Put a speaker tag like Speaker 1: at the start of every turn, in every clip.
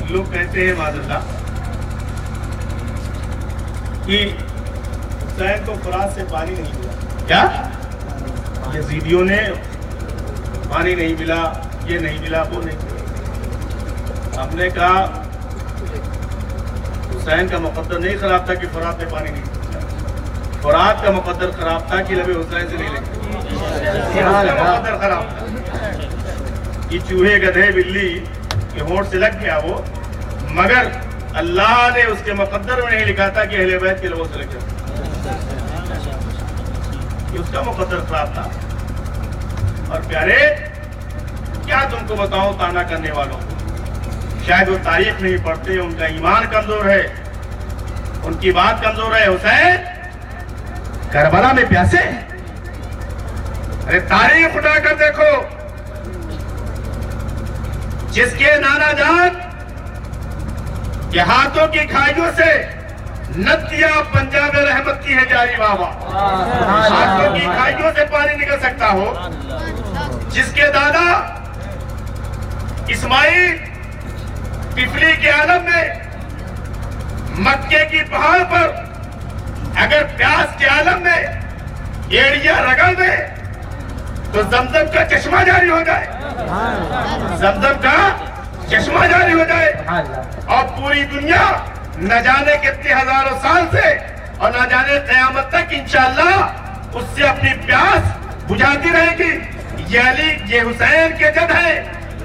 Speaker 1: لوگ کہتے ہیں معذاللہ کہ حسین کو فرات سے پانی نہیں ملا. کیا یزیدیوں نے پانی نہیں ملا، یہ نہیں ملا، وہ نہیں ملا. ہم نے کہا حسین کا مقدر نہیں خراب تھا کہ فرات میں پانی نہیں ملا. فرات کا مقدر خراب تھا کہ لبے حسین سے نہیں لگے. اس کا مقدر خراب تھا. یہ چوہے گدھے بلی کے ہونٹ سے لگ گیا وہ، مگر اللہ نے اس کے مقدر میں نہیں لکھا تھا کہ اہل بیت کے لوگوں سے لگ جائے. یہ اس کا مقدر خراب تھا. اور پیارے کیا تم کو بتاؤں تانا کرنے والوں کو، شاید وہ تاریخ نہیں پڑھتے، ان کا ایمان کمزور ہے، ان کی بات کمزور ہے. حسین کربلا میں پیاسے ہیں. ارے تاریخ اٹھا کر دیکھو، جس کے نانا جان کے ہاتھوں کی کھائیوں سے ندیاں پنجاب رحمت کی ہے جاری بابا، ہاتھوں کی کھائیوں سے پانی نکل سکتا ہو، جس کے دادا اسماعیل پفلی کے عالم میں مکے کی پہاڑ پر اگر پیاس کے عالم میں ایڑیاں رگڑ دے تو زمزم کا چشمہ جاری ہو جائے، زمزم کا چشمہ جاری ہو جائے، اور پوری دنیا نہ جانے کتنے ہزاروں سال سے اور نہ جانے قیامت تک انشاءاللہ اس سے اپنی پیاس بجھاتی رہے گی. یہ علی، یہ حسین کے جد ہے،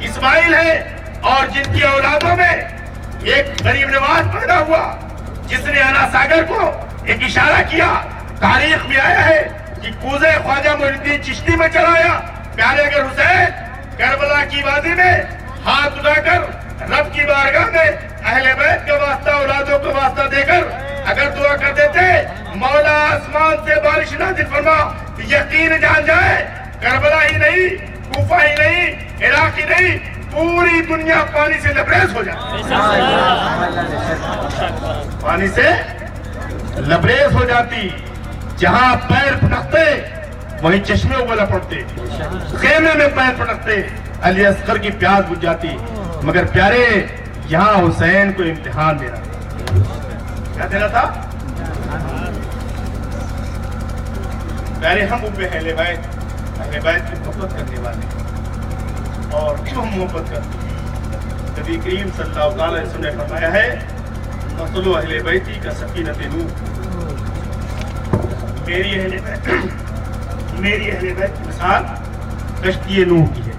Speaker 1: اسماعیل ہے، اور جن کی اولادوں میں ایک غریب نواز پیدا ہوا جس نے انا ساگر کو ایک اشارہ کیا. تاریخ میں آیا ہے کہ کوزے خواجہ معین الدین چشتی میں چلایا. پیارے اگر حسین کربلا کی وادی میں ہاتھ اٹھا کر رب کی بارگاہ میں اہل بیت کا واسطہ، اولادوں کو واسطہ دے کر اگر دعا کر دیتے مولا آسمان سے بارش نازل فرما، یقین جان جائے کربلا ہی نہیں، کوفہ ہی نہیں، عراق ہی نہیں، پوری دنیا پانی سے لبریز ہو جائے. پانی سے لبریز ہو جاتی. جہاں پیر پٹکتے وہیں چشمے ابلا پڑتے، خیمے میں پیر پٹکتے علی اصغر کی پیاس بجھ جاتی. مگر پیارے یہاں حسین کو امتحان دینا، کیا دینا تھا پیارے؟ ہم اہل بیت کی محبت کرنے والے، اور کیوں ہم محبت کرتے ہیں؟ نبی کریم صلی اللہ علیہ وسلم نے فرمایا ہے مثل اہل بیتی کا سفینۃ نوح، میری اہل بیت کی مثال کشتی نوح کی ہے.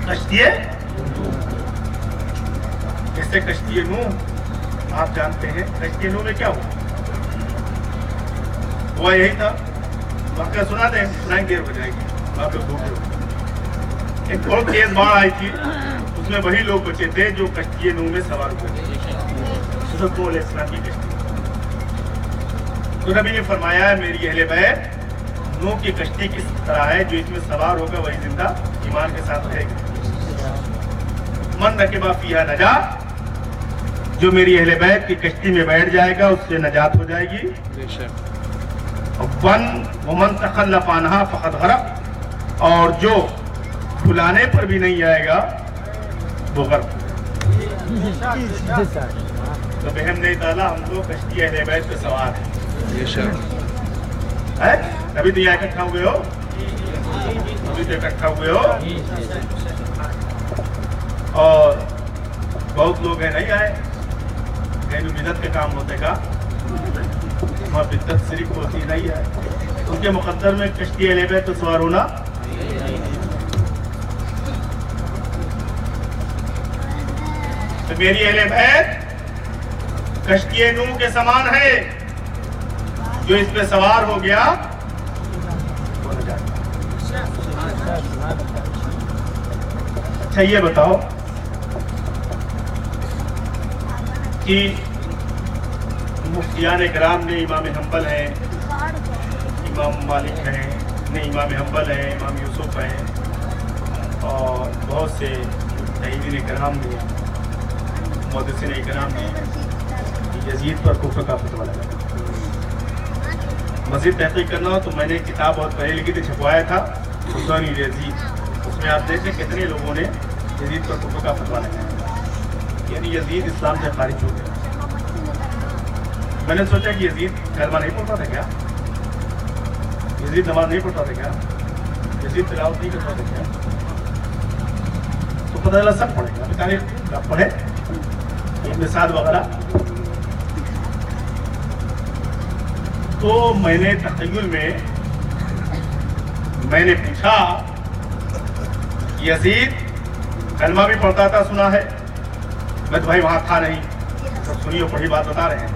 Speaker 1: کشتی جیسے کشتی نوح آپ جانتے ہیں، کشتی نوح میں کیا ہوا یہی تھا. واقعہ سنا دیں، سنائیں، دیر ہو جائے گی، آپ لوگ بھوکے ہو. ایک بہت تیز باڑھ آئی تھی، اس میں وہی لوگ بچے تھے جو کشتی نوح میں سوار ہوئے تھے، حضرت نوح علیہ السلام کی کشتی. تو نبی نے فرمایا ہے میری اہل بیت نوح کی کشتی کس طرح ہے، جو اس میں سوار ہوگا وہی زندہ ایمان کے ساتھ رہے گا. من رکبہ فیہا نجا، جو میری اہل بیت کی کشتی میں بیٹھ جائے گا اس سے نجات ہو جائے گی. ومن تخلف عنہا فقد غرق، اور جو بلانے پر بھی نہیں آئے گا وہ غرق. تو بہم نہیں تعالیٰ ہم لوگ کشتی اہل بیت پہ سوار ہیں. ابھی تو یہاں اکٹھا ہوئے ہو، ابھی تو اکٹھا ہوئے ہو، اور بہت لوگ ہیں نہیں آئے. کہیں بدعت کے کام ہوتے کا وہاں بدعت صرف ہوتی نہیں ہے. ان کے مقدر میں کشتی اہل بیت پہ سوار ہونا تو میری اہل بیت کشتی نوح کے سامان ہے، جو اس پہ سوار ہو گیا. اچھا یہ بتاؤ کہ مفتیان کرام نے امام حنبل ہیں، امام مالک ہیں، امام حنبل ہیں، امام یوسف ہیں، اور بہت سے مجتہدین کرام نے، محدثین کرام نے یزید پر کفر کا فتویٰ لگایا. مزید تحقیق کرنا ہو تو میں نے ایک کتاب بہت پہلے لکھی تھی، چھپوایا تھا، سلطان یزید. اس میں آپ دیکھیں کتنے لوگوں نے یزید پر کفر کا فتویٰ لگایا. یعنی یزید اسلام سے خارج ہو گیا. میں نے سوچا کہ یزید کلمہ نہیں پڑھتا تھا کیا؟ یزید نماز نہیں پڑھتا تھا کیا؟ یزید تلاوت نہیں کرتا تھا کیا؟ تو پتہ چلا سب پڑھے گا. تاریخ پڑھے ابن سعد وغیرہ. تو میں نے تخیل میں میں نے پوچھا یزید کلمہ بھی پڑھتا تھا سنا ہے؟ میں تو بھائی وہاں تھا نہیں, سب سنی اور پڑھی بات بتا رہے ہیں.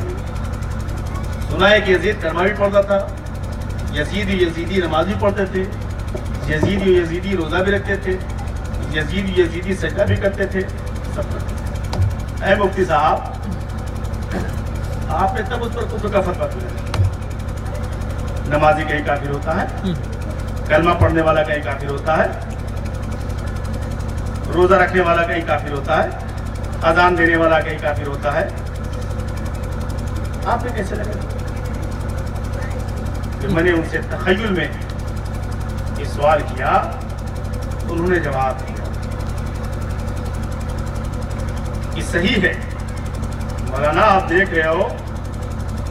Speaker 1: سنا ہے کہ یزید کلمہ بھی پڑھتا تھا, یزیدی نماز بھی پڑھتے تھے, یزیدی روزہ بھی رکھتے تھے, یزیدی سجدہ بھی کرتے تھے, سب کرتے تھے. اے مفتی صاحب, آپ نے تب اس پر کفر کا فتویٰ دیا. نمازی کہیں کافر ہوتا ہے, کلمہ پڑھنے والا کہیں کافر ہوتا ہے, روزہ رکھنے والا کہیں کافر ہوتا ہے, اذان دینے والا کہیں کافر ہوتا ہے. آپ نے کیسے لگا؟ میں نے ان سے تخیل میں یہ سوال کیا, انہوں نے جواب دیا کہ صحیح ہے مولانا, آپ دیکھ رہے ہو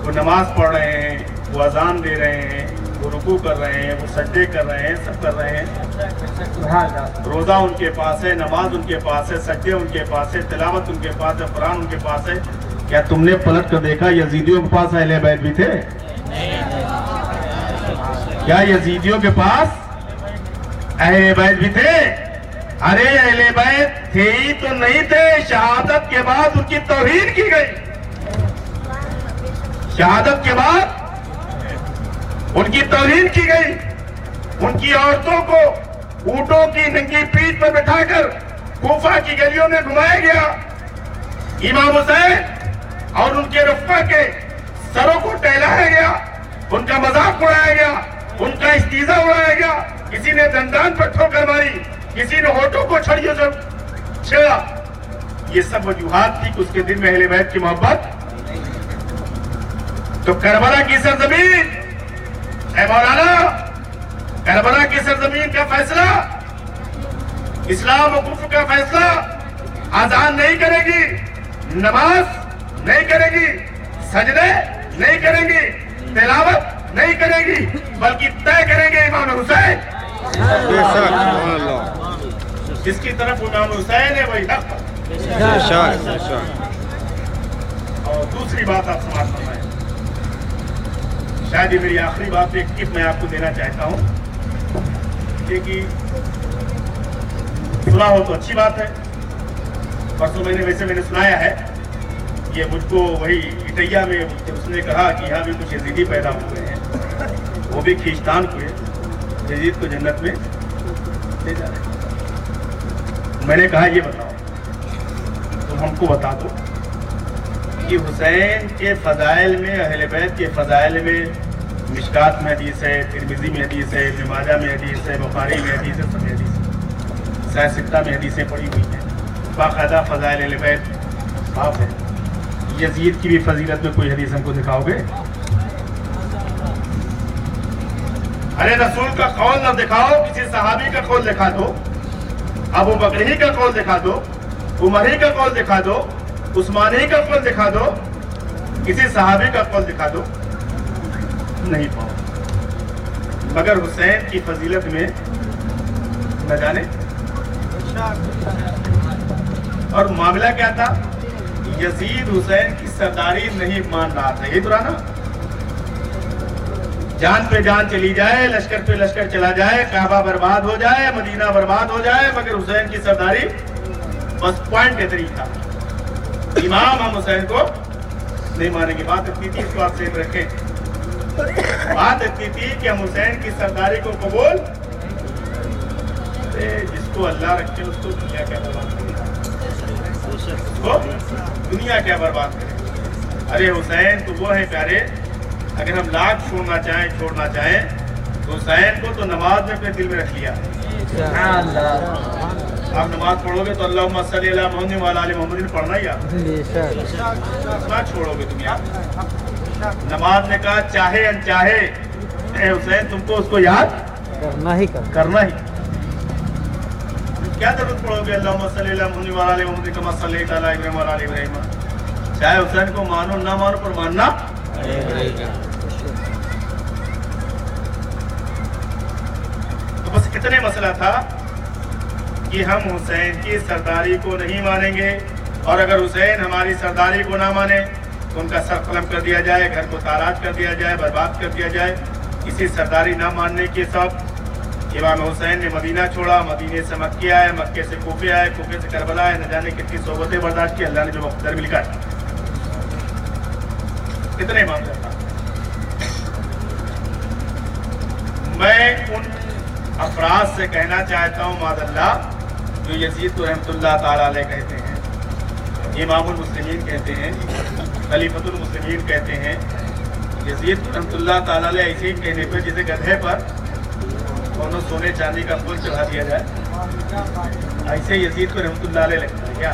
Speaker 1: وہ نماز پڑھ رہے ہیں, وہ اذان دے رہے ہیں, وہ رکوع کر رہے ہیں, وہ سجدے کر رہے ہیں, سب کر رہے ہیں. روزہ ان کے پاس ہے, نماز ان کے پاس ہے, سجدے ان کے پاس ہے, تلاوت ان کے پاس ہے, قرآن ان کے پاس ہے. کیا تم نے پلٹ کر دیکھا یزیدیوں کے پاس اہل بیت بھی تھے؟ کیا یزیدیوں کے پاس اہل بیت بھی تھے؟ ارے اہل بیت تھے ہی تو نہیں تھے, شہادت کے بعد ان کی توہین کی گئی. شہادت کے بعد ان کی توہین کی گئی. ان کی عورتوں کو اونٹوں کی ننگی پیٹھ پر بٹھا کر کوفہ کی گلیوں میں گھمایا گیا. امام حسین اور ان کے رفقا کے سروں کو ٹہلایا گیا, ان کا مذاق اڑایا گیا, ان کا استیزا اڑایا گیا. کسی نے دندان پر ٹھوکر ماری, کسی نے ہونٹوں کو چھڑیوں سے چھیڑا. یہ سب وجوہات تھی کہ اس کے دل میں اہل بیت کی محبت. تو کربلا کی سرزمین, اے مولانا, کربلا کی سرزمین کا فیصلہ, اسلام و کفر کا فیصلہ اذان نہیں کرے گی, نماز نہیں کرے گی, سجدے نہیں کرے گی, تلاوت نہیں کرے گی, بلکہ طے کریں گے امام حسین. جس کی طرف امام حسین ہے وہی حق. اور دوسری بات آپ سماعت فرمائیں, شاید یہ میری آخری بات, ایک ٹپ میں آپ کو دینا چاہتا ہوں کہ سنا ہو تو اچھی بات ہے. پرسوں میں نے سنایا ہے, یہ مجھ کو وہی اٹیا میں اس نے کہا کہ یہاں بھی کچھ یزیدی پیدا ہوئے ہیں, وہ بھی کھینچتان ہوئے, یزید کو جنت میں لے جا رہے ہیں. میں نے کہا یہ بتاؤ, تم ہم کو بتا دو کہ حسین کے فضائل میں, اہل بیت کے فضائل میں مشکات میں حدیث ہے, ترمذی میں حدیث ہے, ابن ماجہ میں حدیث ہے, بخاری میں حدیث ہے, سب حدیث ہے, صحیح ستہ میں حدیثیں پڑھی ہوئی ہیں, باقاعدہ فضائل اہل بیت صاف ہے. یزید کی بھی فضیلت میں کوئی حدیث ہم کو دکھاؤ گے؟ ارے رسول کا قول نہ دکھاؤ, کسی صحابی کا قول دکھا دو, ابو بکر ہی کا قول دکھا دو, عمر ہی کا قول دکھا دو, عثمان ہی کا قول دکھا دو, کسی صحابی کا قول دکھا دو, نہیں پاؤ. مگر حسین کی فضیلت میں نہ جانے. اور معاملہ کیا تھا, یزید حسین کی سرداری نہیں مان رہا تھا. یہ تو رہا نا, جان پہ جان چلی جائے, لشکر پہ لشکر چلا جائے, کعبہ برباد ہو جائے, مدینہ برباد ہو جائے, مگر حسین کی سرداری بس پوائنٹ کے طریقہ. امام ہم حسین کو نہیں مانیں گے. بات اتنی تھی, اس کو آپ سے رکھیں, بات اتنی تھی کہ ہم حسین کی سرداری کو قبول, جس کو اللہ رکھے اس کو دنیا کیا برباد کرے, دنیا کیا برباد کرے. ارے حسین تو وہ ہے پیارے, اگر ہم لاکھ چھوڑنا چاہیں تو حسین کو تو نماز میں اپنے دل میں رکھ لیا. آپ نماز پڑھو گے تو اللہم صلی علی محمد وعلی آل محمد پڑھنا ہی آپ نہ چھوڑو گے تم یاد. نماز نے کہا چاہے انچاہے اے حسین تم کو اس کو یاد کرنا ہی. کیا ضرورت پڑو گے اللہم صلی اللہ علیہ وسلم کما صلیت علی ابراہیم وعلی آل ابراہیم؟ چاہے حسین کو مانو نہ مانو پر ماننا تو بس اتنے مسئلہ تھا کہ ہم حسین کی سرداری کو نہیں مانیں گے، اور اگر حسین ہماری سرداری کو نہ مانے تو ان کا سر قلم کر دیا جائے، گھر کو تاراج کر دیا جائے، برباد کر دیا جائے۔ اسی سرداری نہ ماننے کے سبب امام حسین نے مدینہ چھوڑا، مدینے سے مکے آئے، مکے سے کوفے آئے، کوفے سے کربلا آئے، نہ جانے کتنی صحبتیں برداشت کی، اللہ نے جو مقدر میں لکھا ہے۔ کتنے معاملہ تھا۔ میں ان افراد سے کہنا چاہتا ہوں معاذ اللہ جو یزید کو رحمۃ اللہ تعالی علیہ کہتے ہیں، امام المسلمین کہتے ہیں، خلیفۃ المسلمین کہتے ہیں، یزید کو رحمۃ اللہ تعالی علیہ ایسے کہنے پہ جسے گدھے پر دونوں سونے چاندی کا پھول چڑھا دیا جائے، ایسے یزید کو رحمۃ اللہ علیہ لگتا ہے کیا؟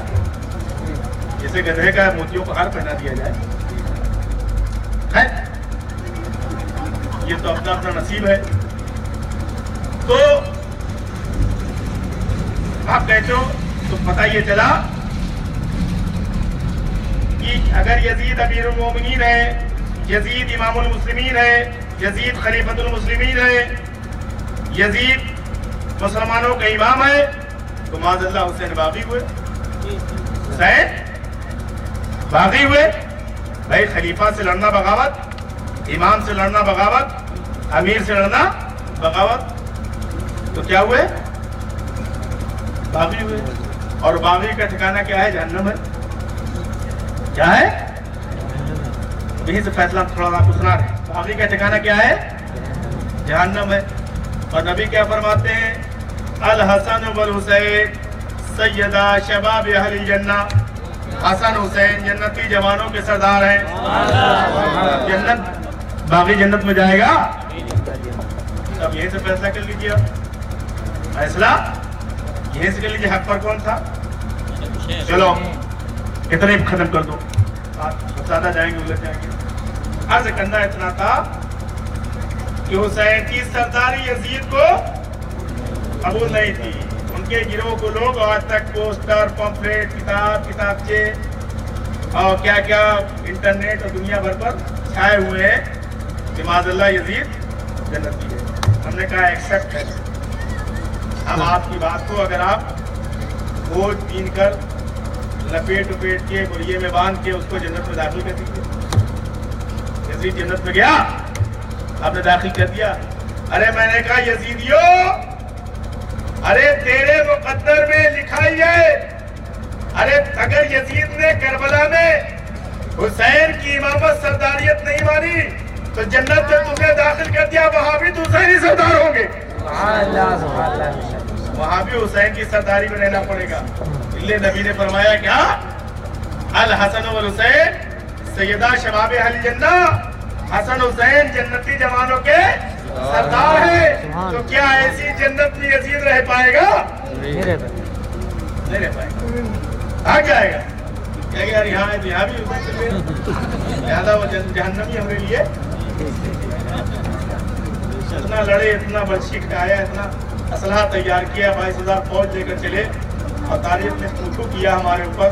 Speaker 1: جسے گدھے کا موتیوں کو ہار پہنا دیا جائے، یہ تو اپنا اپنا نصیب ہے۔ تو آپ کہتے ہو تو پتہ یہ چلا کہ اگر یزید امیر المومنین ہے، یزید امام المسلمین ہے، یزید خلیفۃ المسلمین ہے، یزید مسلمانوں کا امام ہے، تو معاذ اللہ حسین باغی ہوئے، حسین باغی ہوئے۔ بھائی خلیفہ سے لڑنا بغاوت، امام سے لڑنا بغاوت، امیر سے لڑنا بغاوت، تو کیا ہوئے؟ باغی ہوئے۔ اور باغی کا ٹھکانہ کیا ہے؟ جہنم ہے۔ کیا ہے؟ یہیں سے فیصلہ تھوڑا آپ کو سنا رہے ہیں۔ باغی کا ٹھکانہ کیا ہے؟ جہنم ہے۔ اور نبی کیا فرماتے ہیں؟ الحسن والحسین سیدہ شباب اہل الجنہ، حسن حسین جنتی جوانوں کے سردار ہیں۔ جنت، باغی جنت میں جائے گا؟ اب یہیں سے فیصلہ کر لیجیے، فیصلہ یہیں سے کر لیجیے، حق پر کون تھا؟ چلو اتنے ختم کر دو، زیادہ جائیں گے الجھ جائیں گے۔ عرض کرنا اتنا تھا کہ حسین کی سرداری یزید کو قبول نہیں تھی۔ ان کے گروہ کو لوگ آج تک پوسٹر، پمفلیٹ، کتابچے اور کیا کیا انٹرنیٹ اور دنیا بھر پر چھائے ہوئے ہیں کہ معاذ اللہ یزید جنتی ہے۔ ہم نے کہا ایکسپٹ ہے۔ ہم آپ کی بات کو اگر آپ ووٹ پین کر لپیٹ کے بڑیے میں باندھ کے اس کو جنت میں داخل کر دیجیے۔ یزید جنت میں گیا، آپ نے داخل کر دیا۔ ارے میں نے کہا یزیدیو، ارے تیرے مقدر میں لکھا ہی ہے، ارے اگر یزید نے کربلا میں حسین کی امامت سرداریت نہیں مانی تو جنت میں تمہیں داخل کر دیا، وہاں بھی تو حسین ہی سردار ہوں گے، وہاں بھی حسین کی سرداری میں رہنا پڑے گا۔ اس لیے نبی نے فرمایا کیا؟ الحسن والحسین سیدہ شباب اہل جنہ، حسن حسین جنتی جوانوں کے سردار ہے۔ تو کیا ایسی جنت میں یزید رہ پائے گا؟ نہیں رہ پائے گا، آ جائے گا۔ کیا یار یہاں ہے تو یہاں بھی لہذا وہ جہنمی ہمارے لیے اتنا لڑے، اتنا بلشک آیا، اتنا اسلحہ تیار کیا، 22,000 فوج لے کر چلے، اور تاریخ نے فتو کیا ہمارے اوپر،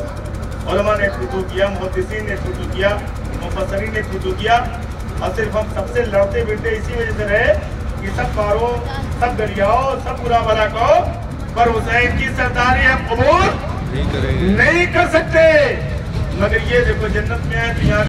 Speaker 1: علماء نے فتو کیا، محدثین نے فتو کیا، مفسرین نے فتو کیا، اور صرف ہم سب سے لڑتے بیٹھتے اسی وجہ سے رہے کہ سب پاروں، سب دریاؤں، سب برا بلا کو پر حسین کی سرداری ہم قبول نہیں کر سکتے۔ مگر یہ دیکھو جنت میں ہے تو یہاں